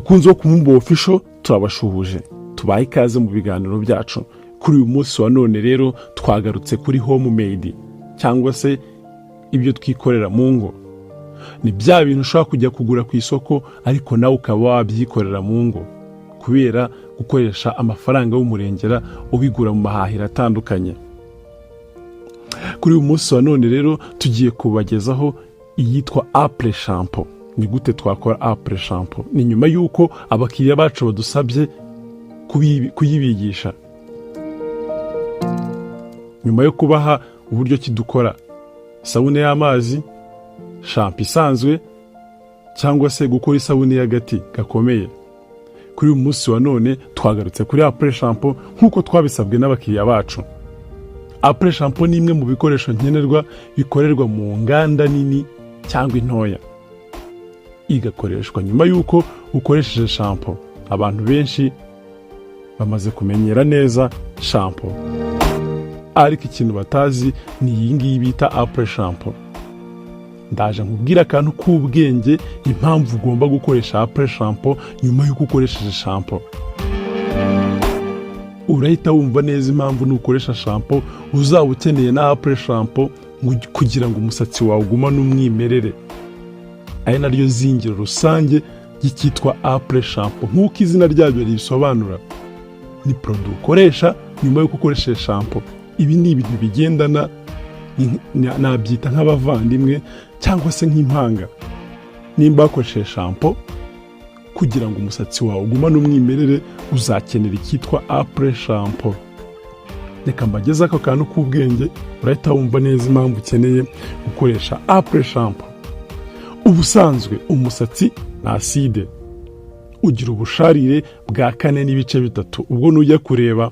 bakunzi bo kumurongo official turabashuhuje, tubaye ikaze mu biganiro byacu. Kuri uyu munsi wa none rero twagarutse kuri homemade cyangwa se ibyo twikorera mu ngo. Ni bya bintu ushobora kujya kugura ku isoko ariko nawe ukaba wabyikorera mu ngo kubera gukoresha amafaranga y'umurengera ubigura mu mahahira atandukanye. Kuri uyu munsi wa none rero tugiye kubagezaho iyitwa Apres-Shampoo. Ni gute twakora Apres-Shampoo? Ni nyuma yuko abakiriya bacu badusabye kuyibigisha. Nyuma yo kubaha uburyo kidukora isabune y'amazi, shampoo isanzwe cyangwa se gukora isabune y'agati gakomeye. Kuri uyu munsi wa none twagarutse kuri Apres-Shampoo nk'uko twabisabwe n'abakiriya bacu. Apres-Shampoo ni imwe mu bikoresho nkenerwa bikorerwa mu nganda nini cyangwa intoya. Igakoreshwa nyuma yuko ukoresheje shampoo. Abantu benshi bamaze kumenyera neza shampoo, ariko ikintu batazi ni iyi ngiyi bita Apres-Shampoo. Ndaje nkubwira akantu k'ubwenge impamvu ugomba gukoresha Apres-Shampoo nyuma yuko ukoresheje shampoo. Urahita wumva neza impamvu nukoresha shampoo uzaba ukeneye na Apres-Shampoo kugira ngo umusatsi wawe ugumane umwimerere. Aya naryo zingiro rusange ryitwa Apres-Shampoo nk'uko izina ryabyo ribisobanura. Ni produit ukoresha nyuma yuko ukoresheje shampoo. Ibi ni ibintu bigendana, nabyita nk'abavandimwe cyangwa se nk'impanga. Nimba wakoresheje shampoo kugira ngo umusatsi wawe ugumane umwimerere uzakenera ikitwa Apres-Shampoo. Reka mbageze ako kantu k'ubwenge urahita wumva neza impamvu ukeneye gukoresha Apres-Shampoo. Ubusanzwe umusatsi ni acide, ugira ubusharire bwa 4.3. Ubwo nujya kureba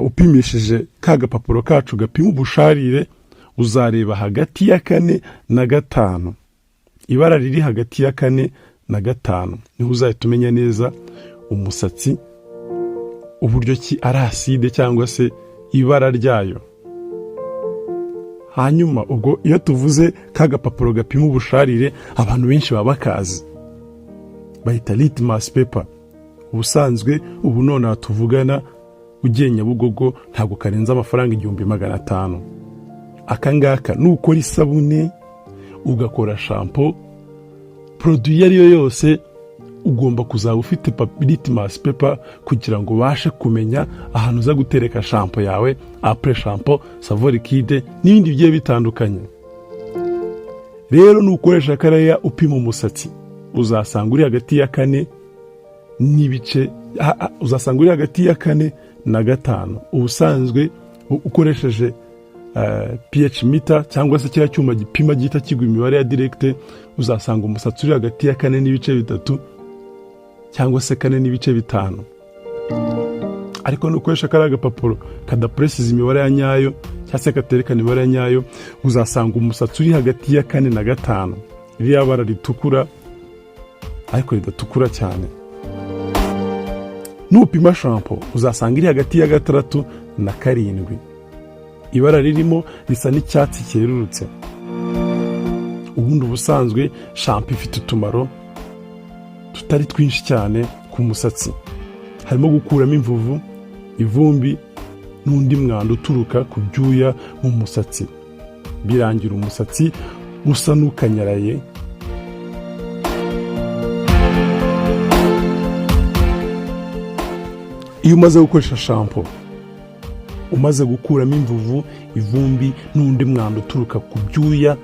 upimishije ka gapapuro kacu gapima ubusharire uzareba hagati ya 4 na 5. Ibara riri hagati ya 4 na 5 niho uzahita umenya neza umusatsi uburyo ki ari acide cyangwa se ibara ryayo. Hanyuma ubwo iyo tuvuze ka gapapuro gapima ubusharire abantu benshi baba bakazi, bahita litmus paper. Ubusanzwe ubu none tuvugana ugiye Nyabugogo ntabwo karenza amafaranga 1500. Akangaka nukora isabune ugakora shampoo, produit yariyo yose ugomba kuzaba ufite litmus paper kugira ngo ubashe kumenya ahantu uza gutereka shampoo yawe, Apres-Shampoo, savon liquide n'ibindi bigiye bitandukanye. Rero nukoresha kariya upima umusatsi uzasanga uri hagati ya 4 n'ibice, uzasanga uri hagati ya 4 na 5. Ubusanzwe ukoresheje pH meter cyangwa se kiriya cyuma gipima gihita kigwa imibare ya direct, uzasanga umusatsi uri hagati ya 4.3 cyangwa se 4.5. Ariko nukoresha kariya gapapuro kadapresiza imibare ya nyayo cyangwa se katerekana imibare ya nyayo, uzasanga umusatsi uri hagati ya 4 na 5. Iriya bara ritukura ariko ridatukura cyane. Nupima shampoo uzasanga iri hagati ya 6 na 7. Ibara ririmo risa n'icyatsi cyerurutse. Ubundi ubusanzwe shampoo ifite utumaro tutari twinshi cyane ku musatsi. Harimo gukuramo imvuvu, ivumbi n'undi mwanda uturuka ku byuya mu musatsi. Birangira umusatsi usa n'ukanyaraye. Iyo umaze gukoresha shampoo, umaze gukuramo imvuvu, ivumbi n'undi mwanda uturuka ku byuya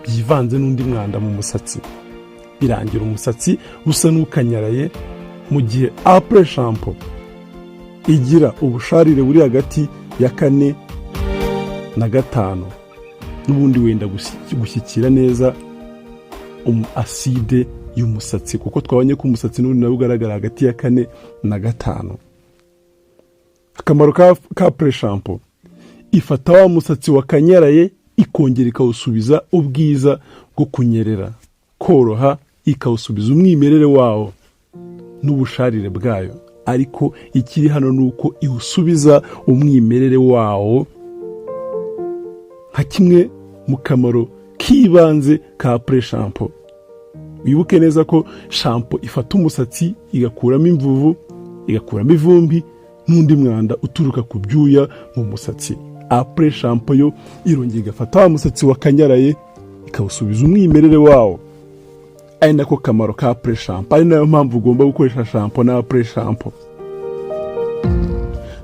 byivanze n'undi mwanda mu musatsi, birangira umusatsi usa n'ukanyaraye. Mu gihe Apres-Shampoo igira ubusharire buri hagati ya 4 na 5, n'ubundi wenda gushyikira neza acide y'umusatsi, kuko twabonye ko umusatsi n'ubundi nawe ugaragara hagati ya 4 na 5. Akamaro ka Apres-Shampoo: ifata wa musatsi wakanyaraye ikongera ikawusubiza ubwiza bwo kunyerera, koroha, ikawusubiza umwimerere wawo n'ubusharire bwayo. Ariko ikiri hano nuko iwusubiza umwimerere wawo nka kimwe mu kamaro k'ibanze ka Apres-Shampoo. wibuke neza ko shampoo ifata umusatsi igakuramo imvuvu, igakuramo ivumbi n'undi mwanda uturuka ku byuya mu musatsi. Apres-Shampoo yo irongera igafata wa musatsi wakanyaraye ikawusubiza umwimerere wawo. Ari nako kamaro ka Apres-Shampoo, ari nayo mpamvu ugomba gukoresha shampoo na Apres-Shampoo.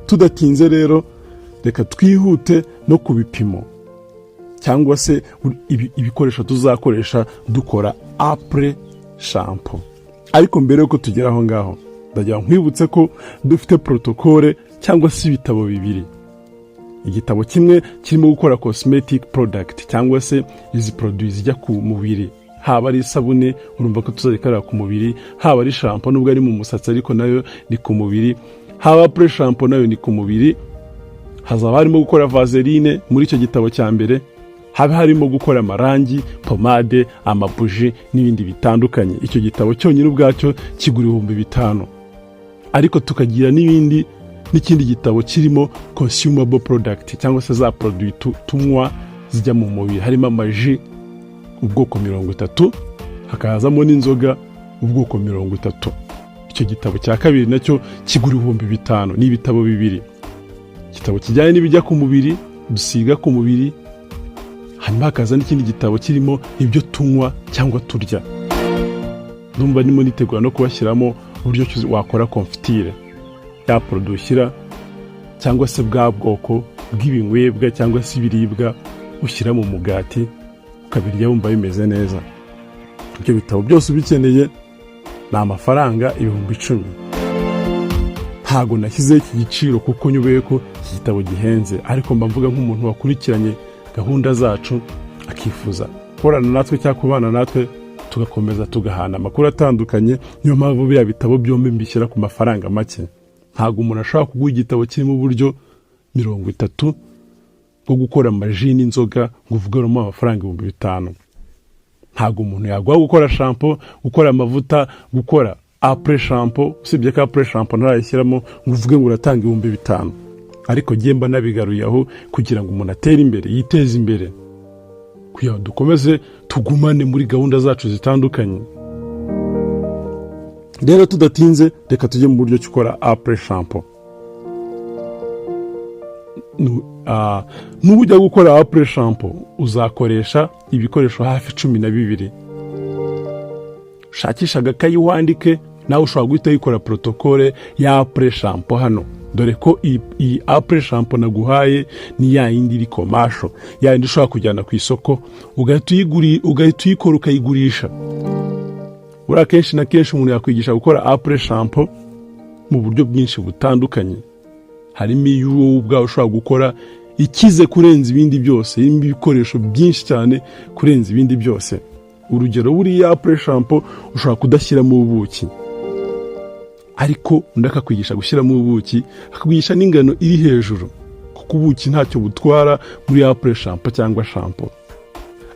Tudatinze rero, reka twihute no ku bipimo cyangwa se ibikoresho tuzakoresha dukora Apres-Shampoo. Ariko mbere yuko tugera aho ngaho, ndagira nkwibutse ko dufite protokole cyangwa se ibitabo bibiri. Igitabo kimwe kirimo gukora cosmetic product cyangwa se izi produits zijya ku mubiri, haba ari isabune urumva ko tuzayikarira ku mubiri, haba ari shampoo nubwo ari mu musatsi ariko nayo ni ku mubiri, haba Apres-Shampoo nayo ni ku mubiri. Hazaba harimo gukora vaseline muri icyo gitabo cya mbere, haba harimo gukora amarangi, pomade, amabuji n'ibindi bitandukanye. Icyo gitabo cyonyine ubwacyo kigura 5,000. Ariko tukagira n'ikindi gitabo kirimo consumable product cyangwa se za produit tunywa zijya mu mubiri, harimo amaji ubwoko 30, hakazamo n'inzoga ubwoko 30. Icyo gitabo cya kabiri nacyo kigura 5,000. Ni ibitabo bibiri. Igitabo kijyanye n'ibijya ku mubiri dusiga ku mubiri, hanyuma hakaza n'ikindi gitabo kirimo ibyo tunywa cyangwa turya. Ndumva nimo nitegura no kubashyiramo uburyo wakora konfitire ya produit ushyira cyangwa se bwa bwoko bw'ibinywebwa cyangwa se ibiribwa ushyira mu mugati ukabirya wumva bimeze neza. Ibyo bitabo byose ubikeneye ni amafaranga 10,000. Ntago nashyizeho iki giciro kuko nyubeye ko iki gitabo gihenze, ariko mba mvuga nk'umuntu wakurikiranye gahunda zacu akifuza korana natwe cyangwa kubana natwe tugakomeza tugahana amakuru atandukanye. Niyo mpamvu bya bitabo byombi mbishyira ku mafaranga make. Ntago umuntu ashobora kuguha igitabo kirimo uburyo 30 bwo gukora amaji n'inzoga ngo uvugeremo amafaranga 5,000. Ntago umuntu yaguha gukora shampoo, gukora amavuta, gukora Apres-Shampoo, usibye ko Apres-Shampoo ntarayishyiramo ngo uvuge ngo uratanga 5,000. Ariko gemba nabigaruye aho kugira ngo umuntu atere imbere, yiteze imbere, kugira ngo dukomeze tugumane muri gahunda zacu zitandukanye. Rero tudatinze reka tujye mu buryo cyukora Apres-Shampoo. Nubujya gukora Apres-Shampoo uzakoresha ibikoresho hafi 12. Shakisha agakayi wandike, nawe ushobora guhita yikora protokole ya Apres-Shampoo hano. Dore ko iyi Apres-Shampoo naguhaye ni ya yindi iri commercial, ya yindi ushobora kujyana ku isoko ugahita uyikora ukayigurisha. Ura kenshi na kenshi umuntu yakwigisha gukora Apres-Shampoo mu buryo bwinshi butandukanye. Harimo iyo ubwawe ushobora gukora ikize kurenza ibindi byose, irimo ibikoresho byinshi cyane kurenza ibindi byose. Urugero buri ya Apres-Shampoo ushobora kudashyiramo ubuki, ariko undi akakwigisha gushyiramo ubuki, akakwigisha n'ingano iri hejuru, kuko ubuki ntacyo butwara muri Apres-Shampoo cyangwa shampoo.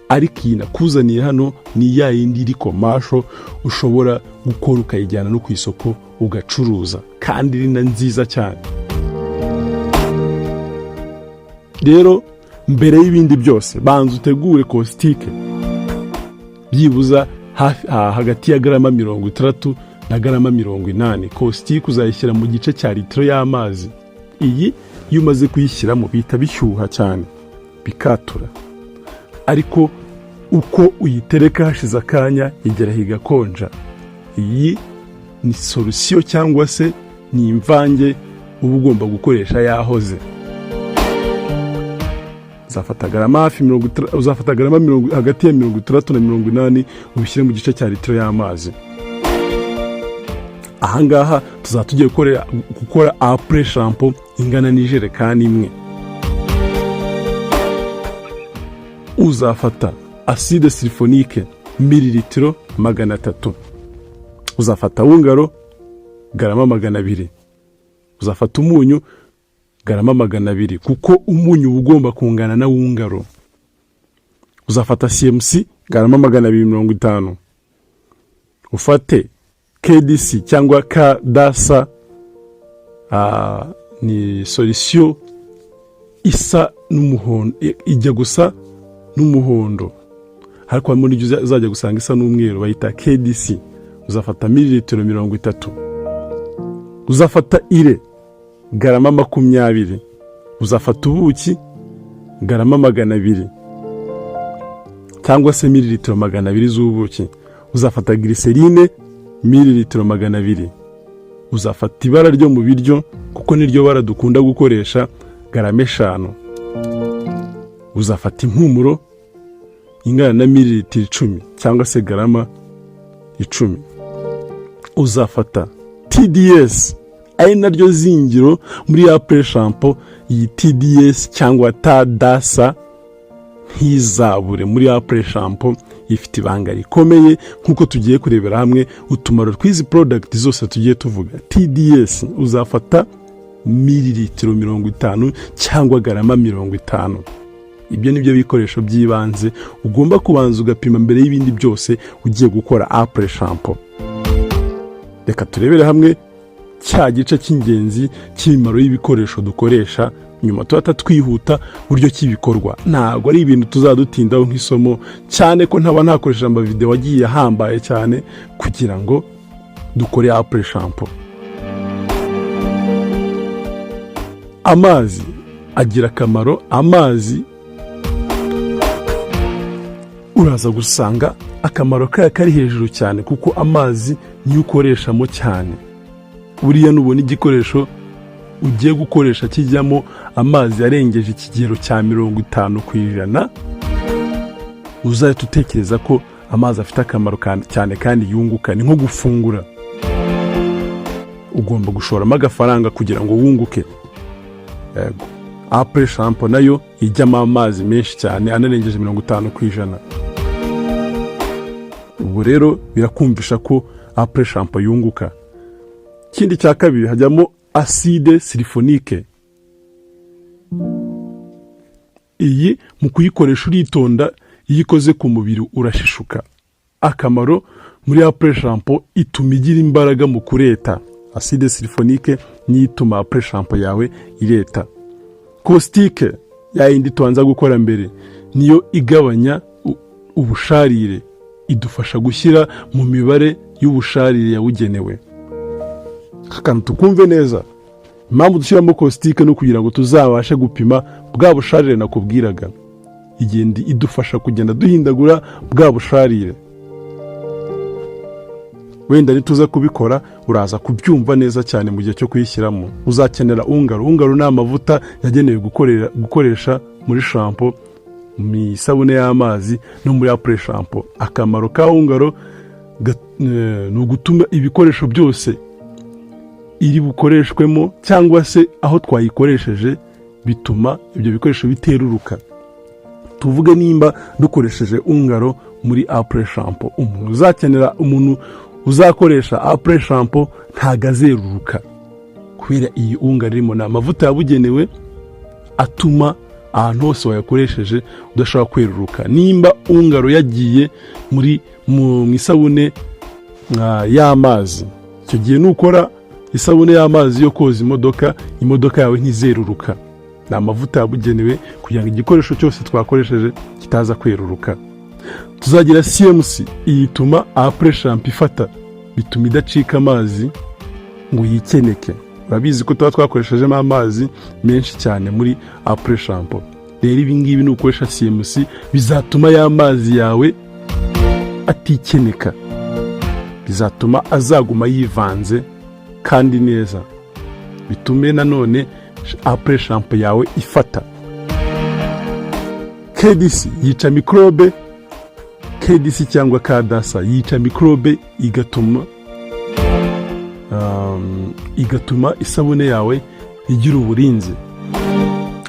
Ariko iyi nakuzaniye hano ni ya yindi iri commercial ushobora gukora ukayijyana no ku isoko ugacuruza, kandi iri na nziza cyane. Rero mbere y'ibindi byose banza utegure kositike byibuza hagati ya grama 60 na grama 80. Kositike uzayishyira mu gice cya litiro y'amazi. Iyi iyo umaze kuyishyiramo bihita bishyuha cyane bikatura, ariko uko uyitereka hashize akanya igera higakonja. Iyi ni solution cyangwa se ni imvange uba ugomba gukoresha yahoze. Uzafata grama hagati ya 60 na 80 ubishyire mu gice cya litiro y'amazi. Ahangaha tuzatugiye gukora Apres-Shampoo ingana n'ijerekani imwe. Uzafata acide sulfonique mililitiro 300. Uzafata wungaro grama 200. Uzafata umunyu grama 200, kuko umunyu ugomba kungana na wungaro. Uzafata CMC grama 250. Ufate KDC cyangwa kadasa, ni solution isa n'umuhondo, ijya gusa n'umuhondo. ariko harimo n'ibyo uzajya gusanga isa n'umweru bayita KDC. Uzafata mililitiro 30. Uzafata ire garama 20. Uzafata ubuki garama 200 cyangwa se mililitiro 200 z'ubuki. Uzafata glycerine mililitiro 200. Uzafata ibara ryo mu biryo kuko niryo bara dukunda gukoresha garama 5. Uzafata impumuro ingana na mililitiro 10 cyangwa se garama 10. Uzafata TDS ari naryo zingiro muri Apres-Shampoo. Iyi TDS cyangwa tadasa ntizabure muri Apres-Shampoo. Ifite ibanga rikomeye nkuko tugiye kurebera hamwe utumaro tw'izi product zose tugiye tuvuga. TDS uzafata mililitiro 50 cyangwa garama 50. Ibyo nibyo bikoresho by'ibanze ugomba kubanza ugapima mbere y'ibindi byose ugiye gukora Apres-Shampoo. Reka turebere hamwe cya gice cy'ingenzi cy'imimaro y'ibikoresho dukoresha, nyuma tuhata twihuta buryo kibikorwa. Ntabwo ari ibintu tuzadutindaho nk'isomo, cyane ko ntaba ntakoresha video agiye ahambaye cyane kugira ngo dukore Apres-Shampoo. Amazi agira akamaro. Amazi uraza gusanga akamaro kari hejuru cyane kuko amazi niyo ukoreshamo cyane. Buriya nubona igikoresho ugiye gukoresha kijyamo amazi yarengeje ikigero cya 50%, uzahita utekereza ko amazi afite akamaro cyane kandi yunguka. Ni nko gufungura, ugomba gushoramo agafaranga kugira ngo wunguke. Yego, Apres-Shampoo nayo ijyamo amazi menshi cyane anarengeje 50%. Ubwo rero birakumvisha ko Apres-Shampoo yunguka. Ikindi cya kabiri hajyamo acide sulfonique. Iyi mu kuyikoresha uritonda, iyo ikoze ku mubiri urashishuka. Akamaro muri Apres-Shampoo ituma igira imbaraga mu kureta. Acide sulfonique ni ituma Apres-Shampoo yawe ireta. Caustique ya yindi tuanza gukora mbere niyo igabanya ubusharire, idufasha gushyira mu mibare y'ubusharire yabugenewe. Akantu tukumve neza, impamvu dushyiramo caustique no kugira ngo tuzabashe gupima bwa busharire nakubwiraga. Igendi idufasha kugenda duhindagura bwa busharire. Wenda nituza kubikora uraza kubyumva neza cyane mu gihe cyo kuyishyiramo. Uzakenera ungaro. Ungaro ni amavuta yagenewe gukoresha muri shampoo, mu isabune y'amazi no muri Apres-Shampoo. Akamaro ka ungaro ni ugutuma ibikoresho byose iri bukoreshwemo cyangwa se aho twayikoresheje bituma ibyo bikoresho biteruruka. Tuvuge nimba dukoresheje ungaro muri Apres-Shampoo, umuntu uzakoresha Apres-Shampoo ntagazeruruka kubera iyi ungaro irimo na amavuta yabugenewe atuma ahantu hose wayakoresheje udashobora kweruruka. Nimba ungaro yagiye mu isabune y'amazi, icyo gihe nukora isabune y'amazi yo koza imodoka yawe ntizeruruka. Na amavuta yabugenewe kugira ngo igikoresho cyose twakoresheje kitaza kweruruka. Tuzagira CMC, ituma Apres-Shampoo ifata, bituma idacika amazi ngo yikeneke. Urabizi ko tuba twakoreshejemo amazi menshi cyane muri Apres-Shampoo. Rero ibi ngibi nukoresha CMC bizatuma ya mazi yawe atikeneka, bizatuma azaguma yivanze kandi neza, bitume nanone Apres-Shampoo yawe ifata. KDC yica mikrobe. KDC cyangwa kadasa yica mikrobe igatuma isabune yawe igira uburinzi.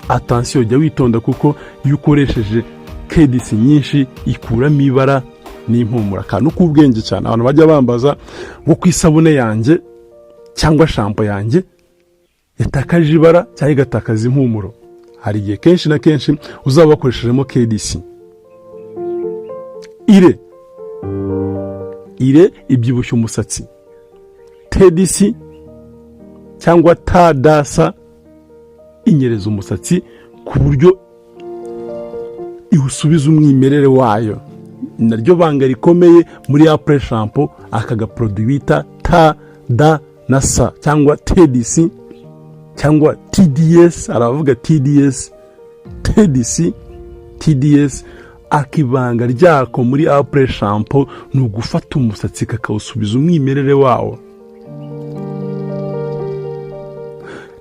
Attention, jya witonda kuko iyo ukoresheje KDC nyinshi ikuramo ibara n'impumuro. Akantu k'ubwenge cyane abantu bajya bambaza ngo ku isabune yanjye cyangwa shampoo yanjye yatakaje ibara cyangwa igatakaza impumuro. Hari igihe kenshi na kenshi uzaba wakoreshejemo KDC. Ire ibyibushya umusatsi. TDC cyangwa tadasa inyereza umusatsi ku buryo iwusubiza umwimerere wayo. naryo banga rikomeye muri Apres-Shampoo, aka gaproduit bita ta da na sa cyangwa TDC cyangwa TDS, aravuga TDS, TDC, TDS. Akibanga ryako muri Apres-Shampoo ni ugufata umusatsi kakawusubiza umwimerere wawo.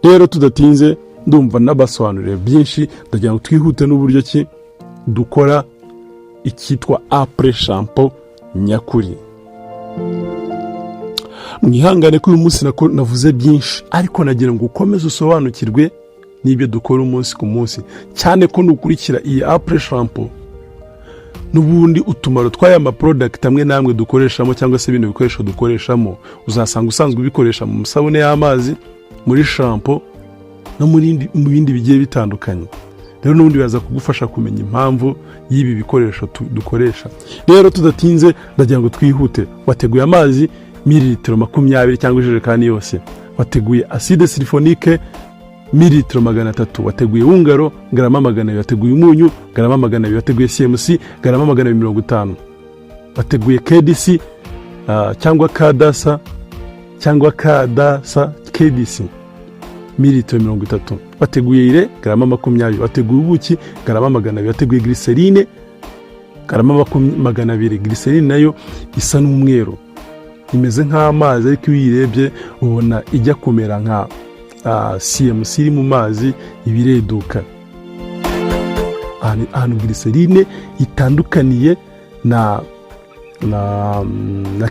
Rero tudatinze ndumva nabasobanurire byinshi, ndagira ngo twihute n'uburyo ki dukora icyitwa Apres-Shampoo nyakuri. Mwihangane ko uyu munsi navuze byinshi, ariko nagira ngo ukomeze usobanukirwe n'ibyo dukora umunsi ku munsi, cyane ko nukurikira iyi Apres-Shampoo n'ubundi utumaro tw'aya product amwe namwe dukoreshamo cyangwa se ibintu bikoresho dukoreshamo uzasanga usanzwe ubikoresha mu sabune y'amazi, muri shampoo no mu bindi bigiye bitandukanye. Rero n'ubundi biraza kugufasha kumenya impamvu y'ibi bikoresho dukoresha. Rero tudatinze ndagira ngo twihute. Wateguye amazi mililitiro 20 cyangwa ijerekani yose, wateguye acide sulfonique mililitiro 300, wateguye ungaro garama 200, wateguye umunyu garama 200, wateguye CMC garama 250, wateguye KDC cyangwa kadasa KDC mililitiro 30, wateguye ire garama 20, wateguye ubuki garama 200, wateguye glycerine garama 200. Glycerine nayo isa n'umweru, imeze nk'amazi, ariko iyo uyirebye ubona ijya kumera nka CMC iri mu mazi ibireduka. Ahantu glycerine itandukaniye na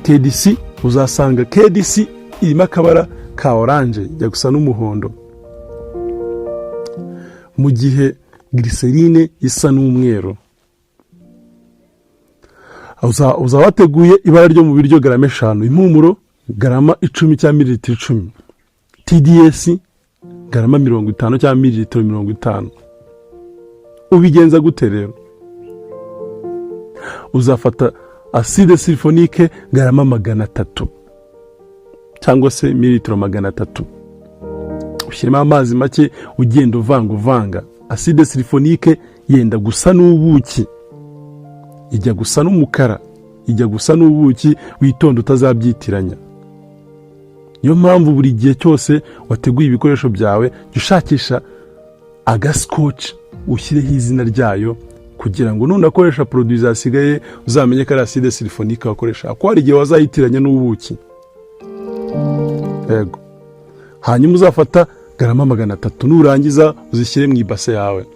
KDC, uzasanga KDC irimo akabara ka orange ya gusa n'umuhondo, mu gihe glycerine isa n'umweru. Wateguye ibara ryo mu biryo garama 5, impumuro garama 10 cyangwa mililitiro 10, TDS garama 50 cyangwa mililitiro 50. Ubigenza gute rero? Uzafata acide sulfonique garama 300 cyangwa se mililitiro 300, ushyiramo amazi make ugenda uvanga. Acide sulfonique yenda gusa n'ubuki, ijya gusa n'umukara, ijya gusa n'ubuki, witonda utazabyitiranya. Niyo mpamvu buri gihe cyose wateguye ibikoresho byawe ushakisha scotch ushyireho izina ryayo, kugira ngo nunakoresha produit zasigaye uzamenye ko ari acide sulfonique wakoresha, ko hari igihe wazayitiranya n'ubuki. Yego. Hanyuma uzafata garama 300, nurangiza uzishyire mu ibase yawe,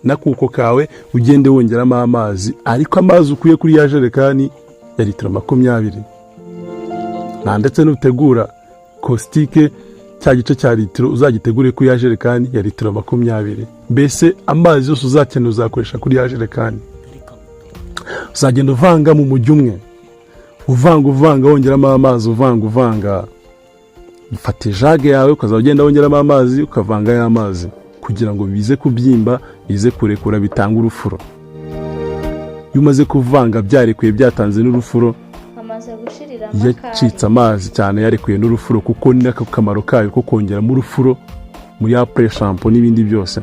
nakuko kawe ugende wongeramo amazi, ariko amazi ukuye kuri ya jerekani ya litiro 20. Ndetse nutegura caustique cya gice cya litiro uzagitegure kuri ya jerekani ya litiro 20. Mbese amazi yose uzakenera uzakoresha kuri ya jerekani. Uzagenda uvanga mu mujyi umwe, uvanga wongeramo amazi, uvanga. Ufata ijage yawe ukazagenda wongeramo amazi, ukavanga ya mazi kugira ngo bize kubyimba, bize kurekura, bitanga urufuro. Iyo umaze kuvanga byarekuye byatanze n'urufuro, yacitse amazi cyane yarekuye n'urufuro, kuko ni nako kamaro kayo ko kongeramo urufuro muri Apres-Shampoo n'ibindi byose.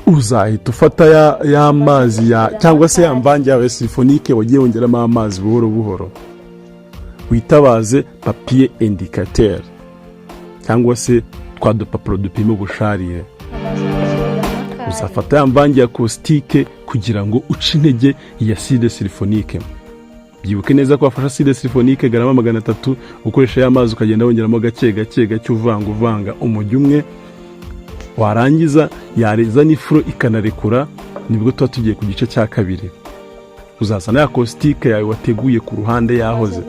Uzahita ufata ya mazi cyangwa se yamvange yawe sulfonique wagiye wongeramo amazi buhoro, witabaze papier indicateur cyangwa se twa dupapuro dupima ubusharire. Uzafata yamvange ya caustique kugira ngo uce intege ya acide sulfonique. Byibuke neza ko wafasha acide sulfonique garama 300, ukoresha ya mazi ukagenda wongeramo gake uvanga umujyi umwe. Warangiza yareza n'ifuro ikanarekura, nibwo tuba tugiye ku gice cya kabiri. Uzasana ya caustique yawe wateguye ku ruhande yahoze,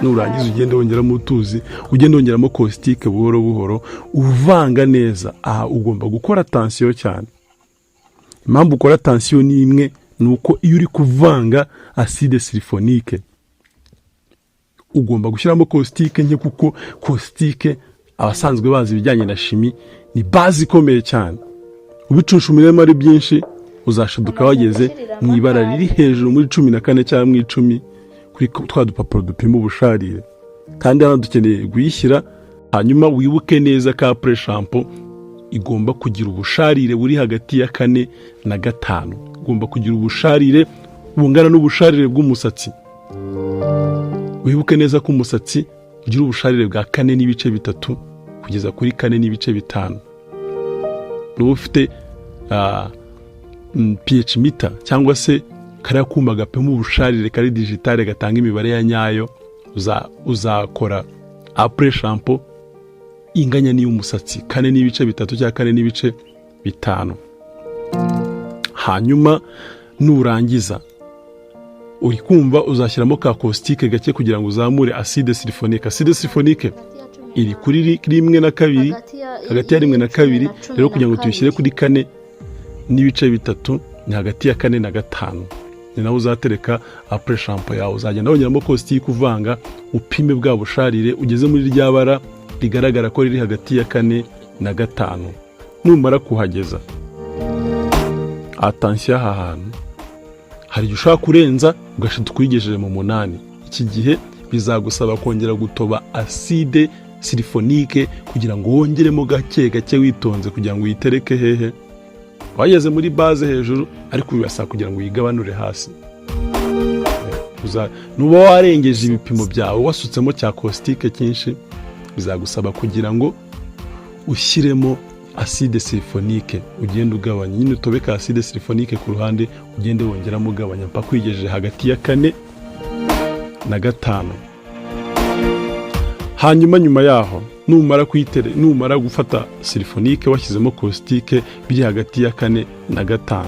nurangiza ugende wongeramo utuzi, ugende wongeramo caustique buhoro, uvanga neza. Ugomba gukora attention cyane. Impamvu ukora attention ni imwe, nuko iyo uri kuvanga acide sulfonique ugomba gushyiramo caustique nke, kuko caustique abasanzwe bazi ibijyanye na chimie ni base ikomeye cyane. Ubicunshumira ari byinshi uzashiduka wageze mu ibara riri hejuru muri 14 cyangwa mu 10 kuri twa dupapuro dupima ubusharire. Kandi hano dukeneye guyishyira. Hanyuma wibuke neza ka Apres-Shampoo igomba kugira ubusharire buri hagati ya 4 na 5. Ugomba kugira ubusharire bungana n'ubusharire bw'umusatsi. Wibuke neza ko umusatsi ugira ubusharire bwa 4.3 kugeza kuri 4.5. Nuba ufite pH meter cyangwa se kariya kuma gapima ubusharire kari digitale gatanga imibare ya nyayo, uzakora Apres-Shampoo inganya n'iy'umusatsi 4.3 cyangwa 4.5. Hanyuma nurangiza uri kumva uzashyiramo ka caustique gake kugira ngo uzamure acide sulfonique. Acide sulfonique iri kuri 1 na 2, hagati ya 1 na 2, rero kugira ngo tuyishyire kuri 4.3 ni hagati ya 4 na 5. Ni naho uzatereka Apres-Shampoo yawe. Uzagenda wongeramo caustique uvanga, upime bwa busharire ugeze muri rya bara rigaragara ko riri hagati ya 4 na 5. Numara kuhageza, attention aha hantu hari igihe ushaka kurenza ugashita ukwigejeje mu 8. Iki gihe bizagusaba kongera gutoba acide sulfonique kugira ngo wongeremo gake gake witonze kugira ngo uyitereke hehe, wageze muri base hejuru, ariko bibasaba kugira ngo uyigabanure hasi. Nuba warengeje ibipimo byawe wasutsemo cya caustique cyinshi, bizagusaba kugira ngo ushyiremo acide sulfonique, ugende ugabanya. Nyine utobeka acide sulfonique ku ruhande, ugende wongeramo ugabanya mpaka kwigejeje hagati ya 4 na 5. Hanyuma nyuma yaho numara gufata sulfonique washyizemo caustique biri hagati ya 4 na 5,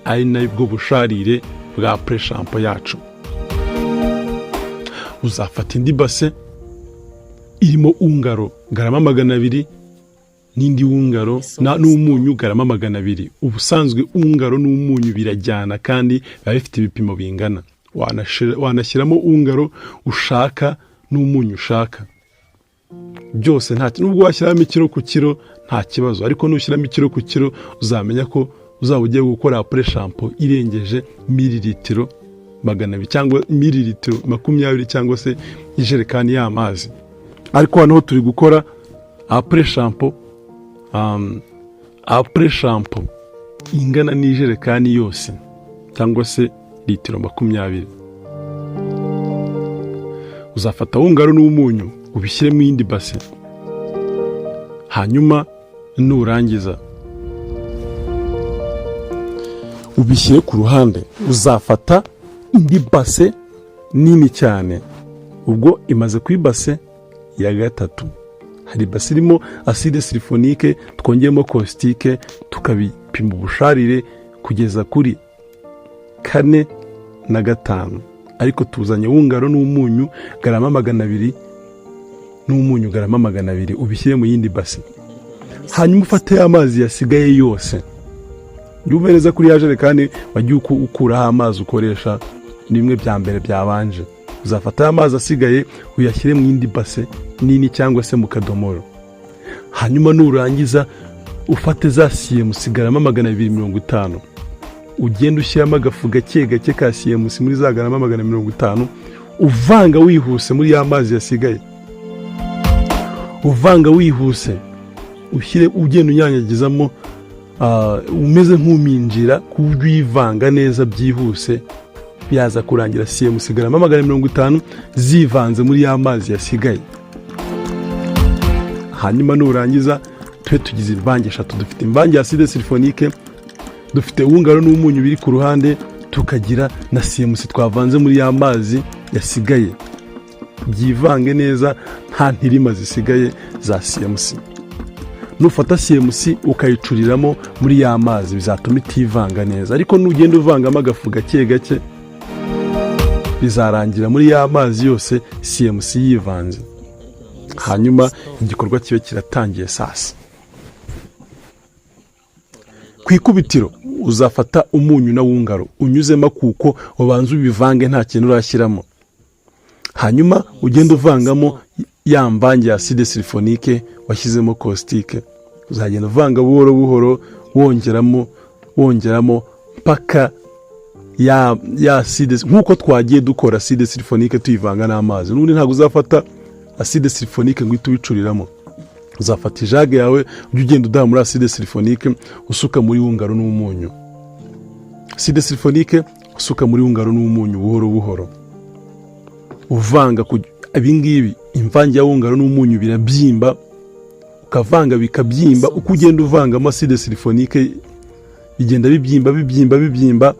ari nabwo busharire bwa Apres-Shampoo yacu. Uzafata indi base irimo ungaro garama 200 n'indi ungaro n'umunyu garama 200. Ubusanzwe ungaro n'umunyu birajyana kandi biba bifite ibipimo bingana. Wanashyiramo ungaro ushaka n'umunyu ushaka, byose nubwo washyiramo ikiro ku kiro nta kibazo, ariko nushyiramo ikiro ku kiro uzamenya ko uzaba ugiye gukora Apres-Shampoo irengeje mililitiro 200 cyangwa mililitiro 20 cyangwa se ijerekani y'amazi. Ariko hano turi gukora Apres-Shampoo ingana n'ijerekani yose cyangwa se litiro 20. Uzafata ungaro n'umunyu ubishyire mu yindi base. Hanyuma nurangiza ubishyire ku ruhande. Uzafata indi base nini cyane, ubwo imaze ku ibase ya 3. Hari base irimo acide sulfonique, twongeyemo caustique, tukabipima ubusharire kugeza kuri 4 na 5. Ariko tuzanye ungaro n'umunyu garama 200 n'umunyu garama 200, ubishyire mu yindi base. Hanyuma ufate amazi yasigaye yose, yubereza kuri ya jerekani wagiye ukuraho amazi ukoresha nimwe bya mbere byabanje. Uzafata amazi asigaye uyashyire mu yindi base nini cyangwa se mu kadomoro. Hanyuma nurangiza ufate za CMC garama 250, ugenda ushyiramo agafu gake gake ka CMC muri za garama 250, uvanga wihuse muri ya mazi yasigaye. Uvanga wihuse, ushyire ugenda unyanyagizamo umeze nk'uminjira kuburyo uyivanga neza byihuse. Byaza kurangira CMC garama 250 zivanze muri ya mazi yasigaye. Hanyuma nurangiza tugize imvange 3. Dufite imvange ya acide sulfonique, dufite ungaro n'umunyu biri ku ruhande, tukagira na CMC twavanze muri ya mazi yasigaye. Byivange neza nta ntirima zisigaye za CMC. Nufata CMC ukayicuriramo muri ya mazi bizatuma itivanga neza, ariko nugenda uvangamo agafu gake gake bizarangira muri ya mazi yose CMC yivanze. Hanyuma igikorwa kibe kiratangiye sasa. Kwikubitiro uzafata umunyu na wungaro unyuzemo kuko wabanza ubivange nta kintu urashyiramo. Hanyuma ugenda uvangamo ya mvange ya acide sulfonique washyizemo caustique. Uzagenda uvanga buhoro buhoro wongeramo paka ya acide, nkuko twagiye dukora acide sulfonique tuyivanga n'amazi. Nubundi ntabwo uzafata acide sulfonique ngo itubicuriramo. Uzafata ijage yawe ugenda udaha muri acide sulfonique usuka muri wungaro n'umunyu. acide sulfonique usuka muri ngaro n'umunyu buhoro buhoro uvanga. Ibingibi imvange ya ngaro n'umunyu birabyimba, ukavanga bikabyimba. Uko ugenda uvangamo acide sulfonique bigenda bibyimba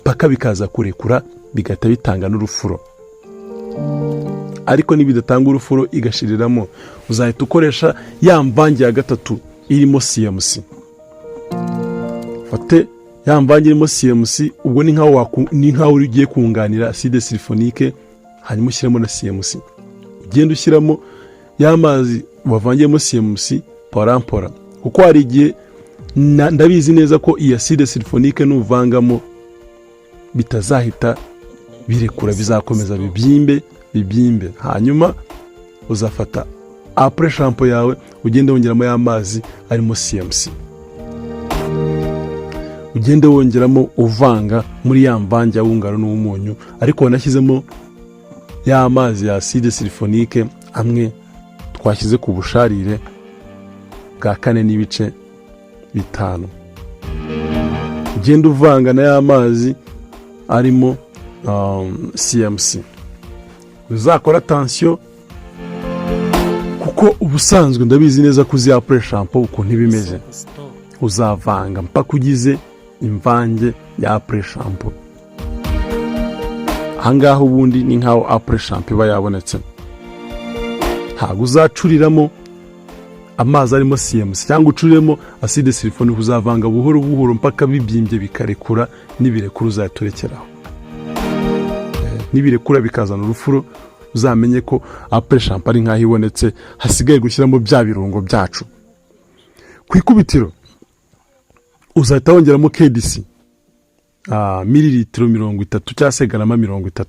paka bikaza kurekura, bigahita bitanga n'urufuro. Ariko nibidatanga urufuro igashiriramo, uzahita ukoresha ya mvange ya gatatu irimo CMC. Fate ya mvange irimo CMC, ubwo ni nkaho ugiye kunganira acide sulfonique, hanyuma ushyiramo na CMC. Ugenda ushyiramo ya mazi wavangiyemo CMC porampora, kuko hari igihe ndabizi neza ko iyi acide sulfonique nuvangamo bitazahita birekura, bizakomeza bibyimbe. Hanyuma uzafata Apres-Shampoo yawe ugende wongeramo ya mazi arimo CMC, ugende wongeramo uvanga muri ya mvange ya ngaro n'umunyu, ariko wanashyizemo ya mazi ya acide sulfonique amwe twashyize ku busharire bwa 4.5. Ugende uvanga na ya mazi arimo CMC. Uzakora attention, kuko ubusanzwe ndabizi neza kuzi Apres-Shampoo ukuntu ibimeze. Uzavanga mpaka ugize imvange ya Apres-Shampoo. Ahangaho ubundi ni nkaho Apres-Shampoo iba yabonetse. Ntabwo uzacuriramo amazi arimo CMC cyangwa ucuriremo acide sulfonique. Uzavanga buhoro buhoro mpaka bibyimbye bikarekura, nibirekura uzaturekeraho. Nibirekura bikazana urufuro, uzamenye ko Apres-Shampoo ari nkaho ibonetse, hasigaye gushyiramo bya birungo byacu. Ku ikubitiro uzahita wongeramo KDC mililitiro 30 cyangwa se garama 30,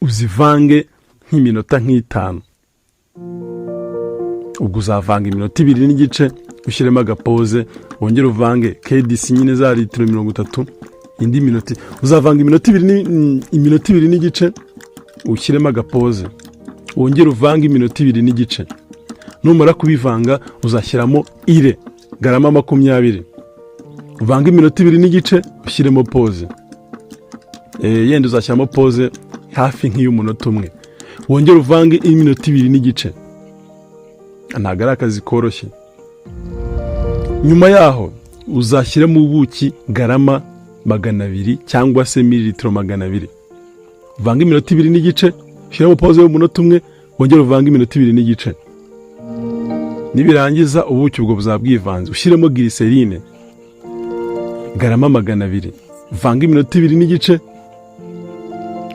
uzivange nk'iminota 5. Ubwo uzavanga iminota 2 n'igice, ushyiremo agapoze, wongere uvange KDC nyine za litiro 30, indi minota uzavanga iminota 2 n'igice, ushyiremo agapoze, wongere uvange iminota 2 n'igice. Numara kubivanga uzashyiramo ire garama 20, uvanga iminota 2 n'igice, ushyiremo pause. Yenda uzashyiramo pause hafi nk'iy'umunota umwe, wongere uvange iminota 2 n'igice. Ntabwo ari akazi koroshye. Nyuma yaho uzashyiramo ubuki garama 200 cyangwa se mililitiro 200, uvanga iminota 2 n'igice, ushyiramo pause y'umunota umwe, wongere uvange iminota 2 n'igice. Nibirangiza ubuki ubwo buzabwivanze, ushyiremo glycerine garama 200, uvanga iminota 2 n'igice,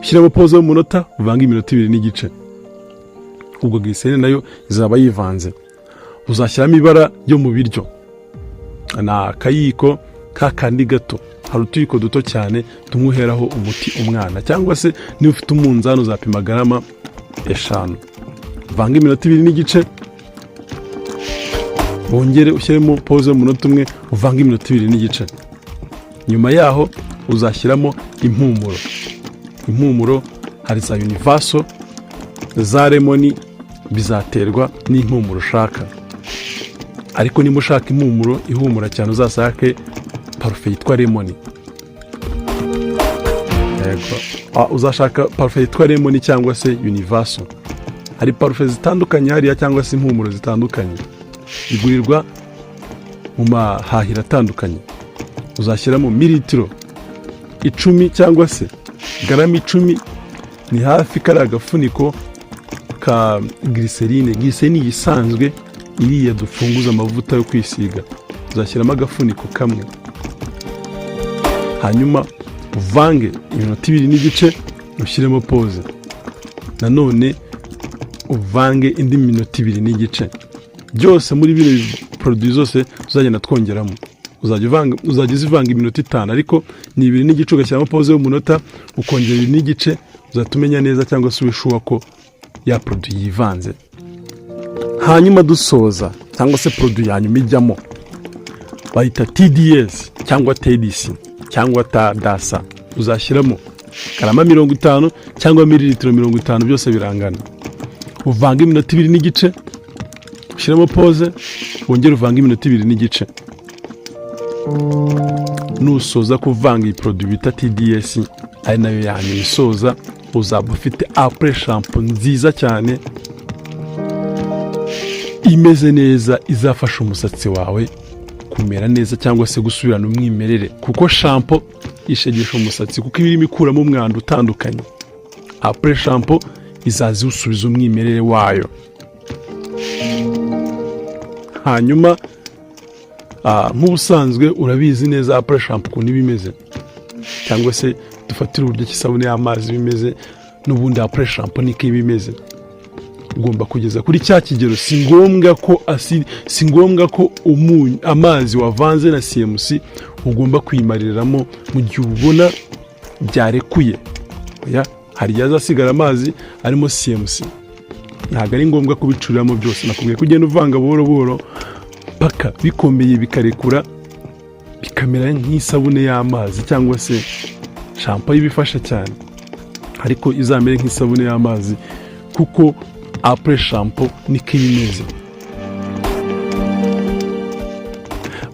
ushyiramo pause y'umunota, uvanga iminota 2 n'igice. Ubwo glycerine nayo izaba yivanze. Uzashyiramo ibara ryo mu biryo, na kayiko kakandi gato, hari utuyiko duto cyane tumwuheraho umuti umwana, cyangwa se niba ufite umunzani uzapima garama 5. Uvanga iminota 2 n'igice, wongere ushyiremo pause y'umunota umwe, uvanga iminota 2 n'igice. Nyuma yaho uzashyiramo impumuro hari za universal, za lemoni, bizaterwa n'impumuro ushaka. Ariko niba ushaka impumuro ihumura cyane, uzasake parufe yitwa lemoni. Uzashaka parufe yitwa lemoni cyangwa se universal. Hari parufe zitandukanye hariya cyangwa se impumuro zitandukanye, igurirwa mu mahahira atandukanye. Uzashyiramo mililitiro 10 cyangwa se garama 10, ni hafi kari agafuniko ka glycerine. Glycerine isanzwe iriya dufunguza amavuta yo kwisiga, uzashyiramo agafuniko kamwe. Hanyuma uvange iminota 2 n'igice, ushyiremo pause. Nanone uvange indi minota 2 n'igice. Byose muri bino produit zose uzagenda twongeramo. Uzajya zivanga iminota 5, ariko ni 2 n'igice, ugashyiramo pause y'umunota, ukongera 2 n'igice. Uzatumenya neza cyangwa se wishuwa ko ya produit yivanze. Hanyuma dusoza, cyangwa se produit yanyuma ijyamo, bayita TDS cyangwa TDC cyangwa TDASA. Uzashyiramo garama 50 cyangwa mililitiro 50, byose birangana. Uvanga iminota 2 n'igice, ushyiramo pause, wongere uvanga iminota 2 n'igice. nusoza kuvanga iyi produit bita TDS ari nayo yani isoza, uzaba ufite Apres-Shampoo nziza cyane imeze neza, izafasha umusatsi wawe kumera neza cyangwa se gusubirana umwimerere, kuko shampoo ishegesha umusatsi kuko ibirimo ikuramo umwanda utandukanye. Apres-Shampoo izazi usubiza umwimerere wayo. Hanyuma nk'ubusanzwe urabizi neza Apres-Shampoo ukuntu bimeze, cyangwa se dufatira uburyo cy'isabune y'amazi bimeze, n'ubundi Apres-Shampoo niko bimeze. Ugomba kugeza kuri cya kigero, si ngombwa ko amazi wavanze na CMC ugomba kwimariramo mu gihe ubona byarekuye. Hari igihe azasigara amazi arimo CMC, ntabwo ari ngombwa kubicuriramo byose. Nakubwiye kugenda uvanga buhoro buhoro paka bikomeye bikarekura bikamera nk'isabune y'amazi cyangwa se shampoo y'ibifasha cyane, ariko izamere nk'isabune y'amazi kuko Apres-Shampoo niko imeze.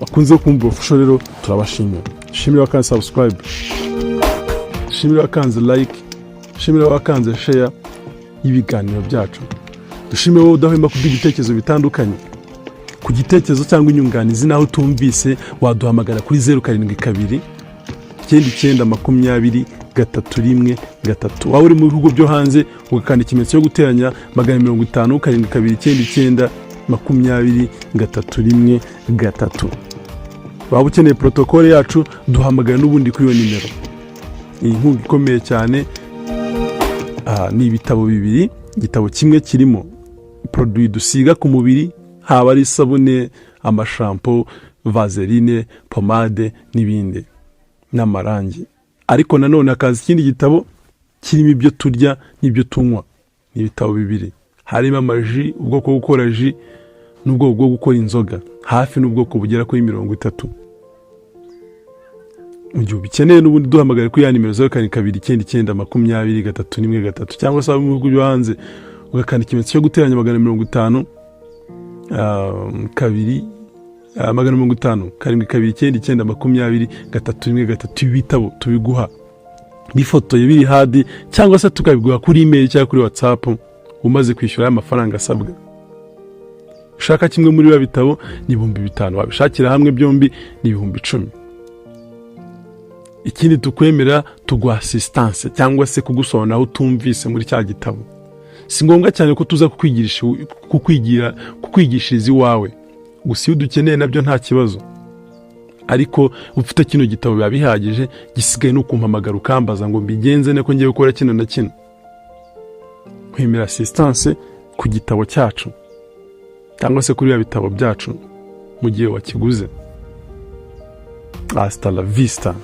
Bakunze kumva official rero turabashimira. Shimira wakanze subscribe, shimira wakanze like, shimira wakanze share y'ibiganiro byacu. Dushimire wowe udahwema kuduha ibitekerezo bitandukanye. Ku gitekerezo cyangwa inyunganizi naho tumvise waduhamagara kuri 072 99 3 3. Wawe uri mu bihugu byo hanze ugakanda ikimenyetso cyo guteranya 550 729 20 3 3. Waba ukeneye protocole yacu duhamagara n'ubundi kuri iyo nimero. Iyi nkunga ikomeye cyane. Ni ibitabo bibiri. Igitabo kimwe kirimo produit dusiga ku mubiri, haba ari sabune, amashampoo, vaseline, pomade n'ibindi n'amarangi. Ariko nanone akazi ikindi gitabo kirimo ibyo turya n'ibyo tunywa. Ni ibitabo bibiri. Harimo amaji, ubwoko bwo gukora ji n'ubwoko bwo gukora inzoga, hafi n'ubwoko bugera kuri 30. Mu gihe ubikeneye n'ubundi duhamagare kuri ya nimero 072 99 3 cyangwa se mu bihugu byo hanze ugakanda ikimenyetso cyo guteranya 550 2 550 729 20 3 ibitabo tubiguha bifotoye biri hadi, cyangwa se tukabiguha kuri email cyangwa kuri WhatsApp umaze kwishyura amafaranga asabwa. Ushaka kimwe muri ba bitabo ni 5,000, wabishakira hamwe byombi ni 10,000. Ikindi tukwemera tuguha assistance cyangwa se kugusobanurira aho tumvise muri cya gitabo. Si ngombwa cyane ko tuza kukwigishiriza iwawe, gusa iyo dukeneye nabyo nta kibazo, ariko ufite kino gitabo biba bihagije. Gisigaye no kumpamagara ukambaza ngo mbigenze ne ko ngiye gukora kino na kino. Kwemera assistance ku gitabo cyacu cyangwa se kuri ya bitabo byacu mu gihe wakiguze. Hasta la vista.